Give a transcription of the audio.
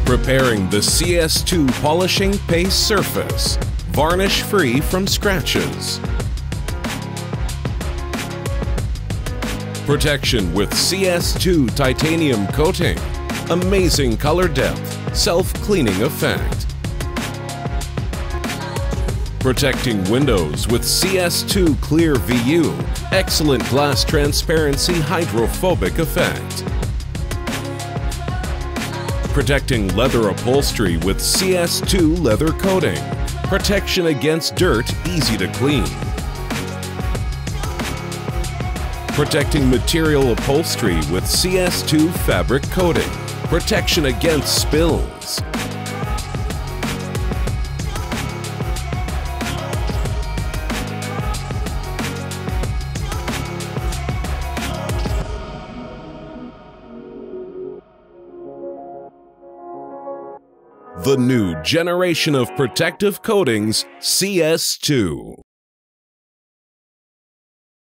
Preparing the CS2 polishing paste surface, varnish-free from scratches. Protection with CS2 titanium coating, amazing color depth, self-cleaning effect. Protecting windows with CS2 Clear VU, excellent glass transparency hydrophobic effect. Protecting leather upholstery with CS2 leather coating, protection against dirt, easy to clean. Protecting material upholstery with CS2 fabric coating, protection against spills. The new generation of protective coatings, CS2.